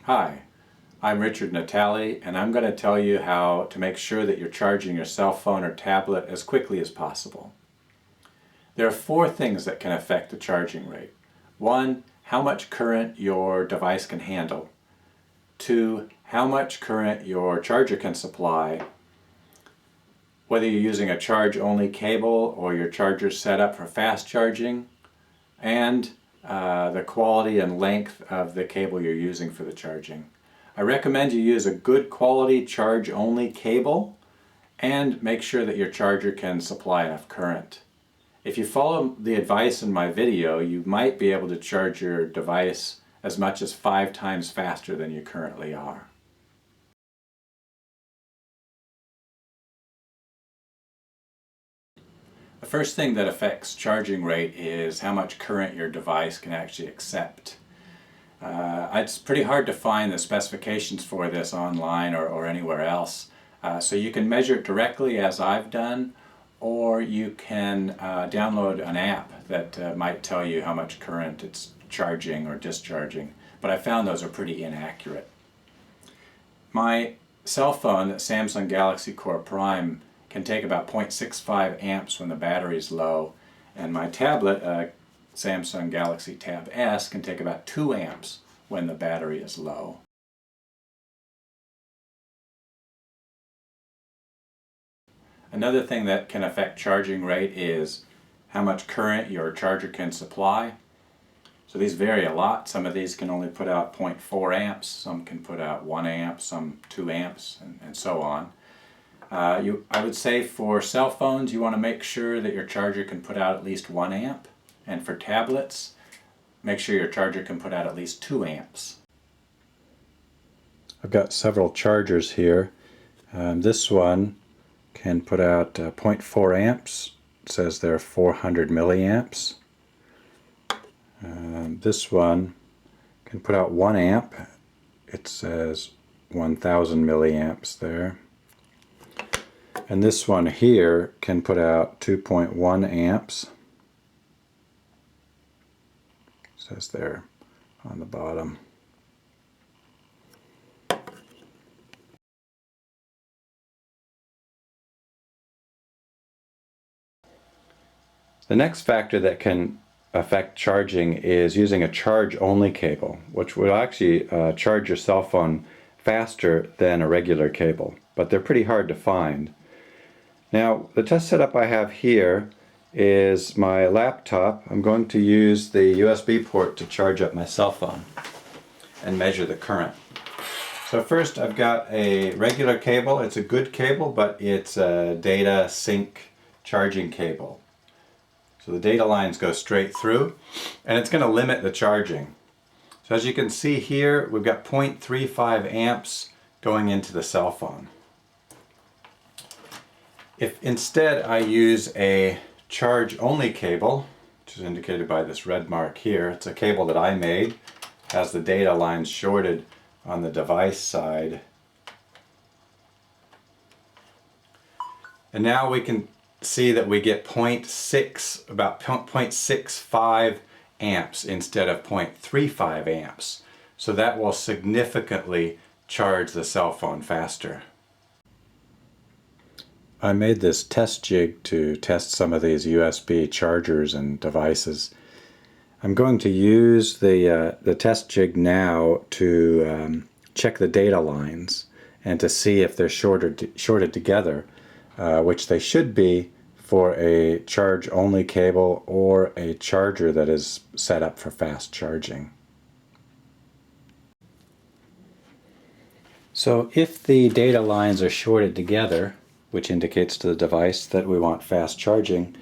Hi, I'm Richard Natale, and I'm going to tell you how to make sure that you're charging your cell phone or tablet as quickly as possible. There are 4 things that can affect the charging rate. 1, how much current your device can handle. 2, how much current your charger can supply, whether you're using a charge-only cable or your charger's set up for fast charging, and the quality and length of the cable you're using for the charging. I recommend you use a good quality charge-only cable and make sure that your charger can supply enough current. If you follow the advice in my video, you might be able to charge your device as much as 5 times faster than you currently are. The first thing that affects charging rate is how much current your device can actually accept. It's pretty hard to find the specifications for this online or anywhere else. So you can measure it directly as I've done, or you can download an app that might tell you how much current it's charging or discharging. But I found those are pretty inaccurate. My cell phone, the Samsung Galaxy Core Prime, can take about 0.65 amps when the battery is low, and my tablet, Samsung Galaxy Tab S, can take about 2 amps when the battery is low. Another thing that can affect charging rate is how much current your charger can supply. So these vary a lot. Some of these can only put out 0.4 amps, some can put out 1 amp, some 2 amps, and so on. I would say for cell phones you want to make sure that your charger can put out at least 1 amp, and for tablets make sure your charger can put out at least 2 amps. I've got several chargers here. This one can put out 0.4 amps. It says they're 400 milliamps. This one can put out 1 amp. It says 1000 milliamps there. And this one here can put out 2.1 amps. It says there on the bottom. The next factor that can affect charging is using a charge-only cable, which will actually charge your cell phone faster than a regular cable, but they're pretty hard to find. Now, the test setup I have here is my laptop. I'm going to use the USB port to charge up my cell phone and measure the current. So first I've got a regular cable. It's a good cable, but it's a data sync charging cable. So the data lines go straight through, and it's going to limit the charging. So as you can see here, we've got 0.35 amps going into the cell phone. If instead I use a charge-only cable, which is indicated by this red mark here, it's a cable that I made, has the data lines shorted on the device side. And now we can see that we get about 0.65 amps instead of 0.35 amps. So that will significantly charge the cell phone faster. I made this test jig to test some of these USB chargers and devices. I'm going to use the test jig now to check the data lines and to see if they're shorted together, which they should be for a charge-only cable or a charger that is set up for fast charging. So if the data lines are shorted together, which indicates to the device that we want fast charging,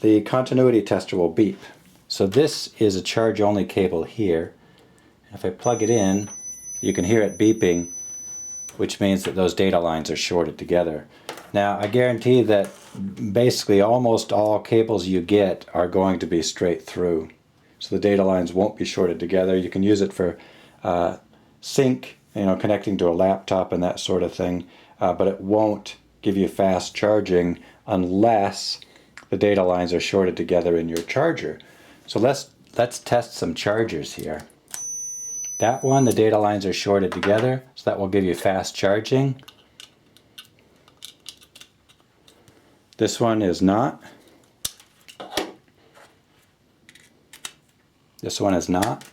the continuity tester will beep. So this is a charge-only cable here. If I plug it in, you can hear it beeping, which means that those data lines are shorted together. Now I guarantee that basically almost all cables you get are going to be straight through. So the data lines won't be shorted together. You can use it for sync, connecting to a laptop and that sort of thing, but it won't give you fast charging unless the data lines are shorted together in your charger. So let's test some chargers here. That one, the data lines are shorted together, so that will give you fast charging. This one is not. This one is not.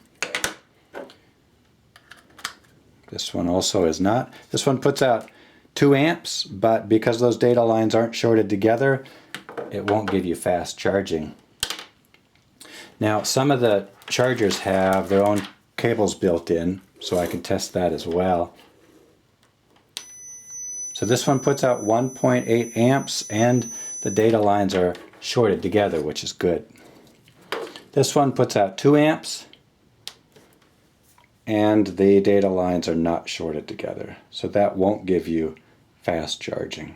This one also is not. This one puts out 2 amps, but because those data lines aren't shorted together, it won't give you fast charging. Now, some of the chargers have their own cables built in, so I can test that as well. So this one puts out 1.8 amps and the data lines are shorted together, which is good. This one puts out 2 amps and the data lines are not shorted together, so that won't give you fast charging.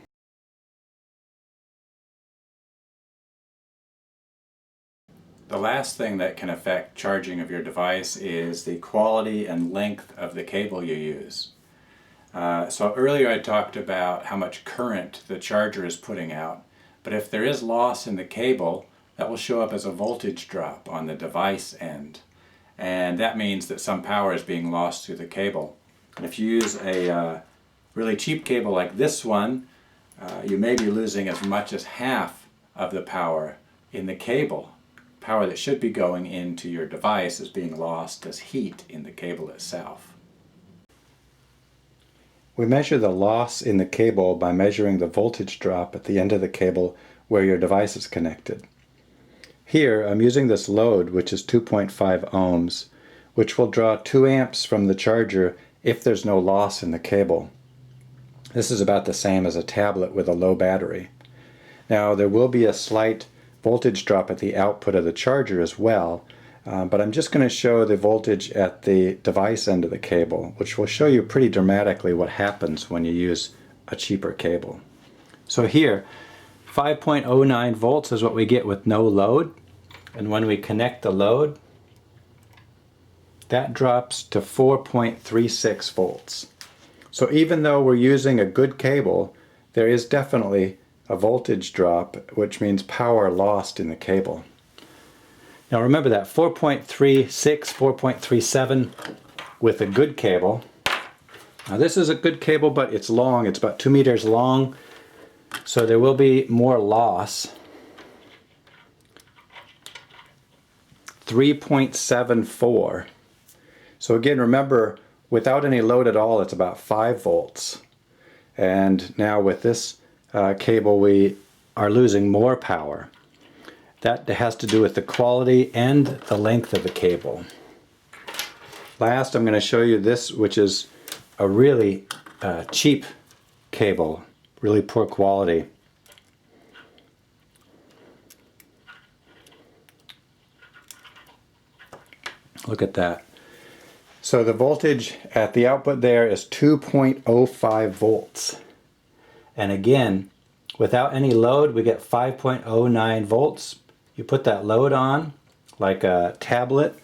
The last thing that can affect charging of your device is the quality and length of the cable you use. So earlier I talked about how much current the charger is putting out, but if there is loss in the cable, that will show up as a voltage drop on the device end. And that means that some power is being lost through the cable. And if you use a really cheap cable like this one, you may be losing as much as half of the power in the cable. Power that should be going into your device is being lost as heat in the cable itself. We measure the loss in the cable by measuring the voltage drop at the end of the cable where your device is connected. Here I'm using this load, which is 2.5 ohms, which will draw 2 amps from the charger if there's no loss in the cable. This is about the same as a tablet with a low battery. Now there will be a slight voltage drop at the output of the charger as well, but I'm just going to show the voltage at the device end of the cable, which will show you pretty dramatically what happens when you use a cheaper cable. So here, 5.09 volts is what we get with no load, and when we connect the load, that drops to 4.36 volts. So even though we're using a good cable, there is definitely a voltage drop, which means power lost in the cable. Now remember that 4.36, 4.37 with a good cable. Now this is a good cable, but it's long. It's about 2 meters long, so there will be more loss. 3.74. So again, remember, without any load at all, it's about 5 volts. And now with this cable, we are losing more power. That has to do with the quality and the length of the cable. Last, I'm going to show you this, which is a really cheap cable, really poor quality. Look at that. So the voltage at the output there is 2.05 volts. And again, without any load, we get 5.09 volts. You put that load on, like a tablet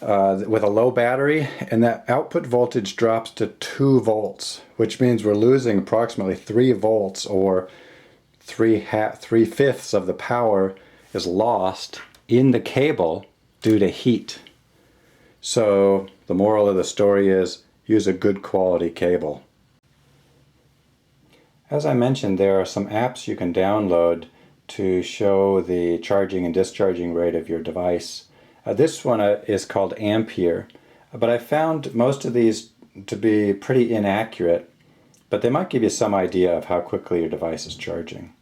with a low battery, and that output voltage drops to 2 volts, which means we're losing approximately 3 volts, or 3/5 of the power is lost in the cable due to heat. So the moral of the story is, use a good quality cable. As I mentioned, there are some apps you can download to show the charging and discharging rate of your device. This one is called Ampere, but I found most of these to be pretty inaccurate, but they might give you some idea of how quickly your device is charging.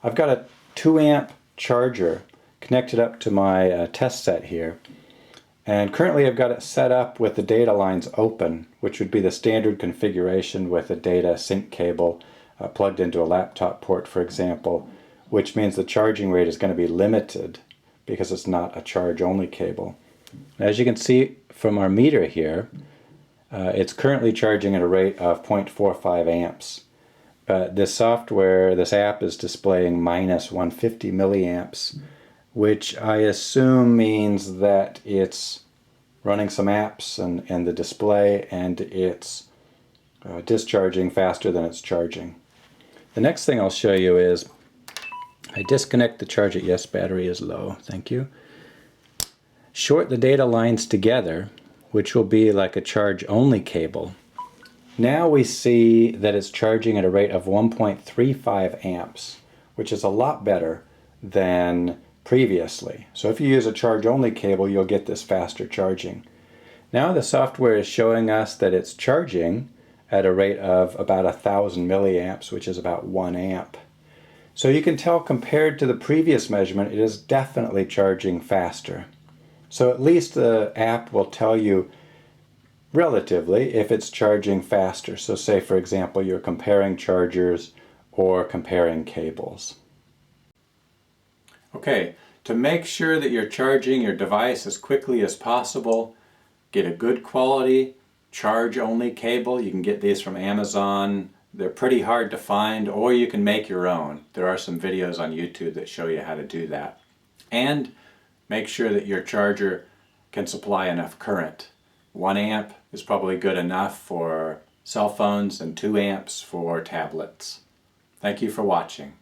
I've got a 2 amp charger connected up to my test set here, and currently I've got it set up with the data lines open, which would be the standard configuration with a data sync cable plugged into a laptop port, for example, which means the charging rate is going to be limited because it's not a charge-only cable. As you can see from our meter here, it's currently charging at a rate of 0.45 amps. But this software, this app, is displaying minus 150 milliamps, which I assume means that it's running some apps and the display, and it's discharging faster than it's charging. The next thing I'll show you is I disconnect the charger. Yes, battery is low. Thank you. Short the data lines together. which will be like a charge-only cable. Now we see that it's charging at a rate of 1.35 amps, which is a lot better than previously. So if you use a charge-only cable, you'll get this faster charging. Now the software is showing us that it's charging at a rate of about 1,000 milliamps, which is about 1 amp. So you can tell compared to the previous measurement, it is definitely charging faster. So at least the app will tell you relatively if it's charging faster. So say for example you're comparing chargers or comparing cables. Okay, to make sure that you're charging your device as quickly as possible, get a good quality charge-only cable. You can get these from Amazon. They're pretty hard to find, or you can make your own. There are some videos on YouTube that show you how to do that. And make sure that your charger can supply enough current. 1 amp is probably good enough for cell phones and 2 amps for tablets. Thank you for watching.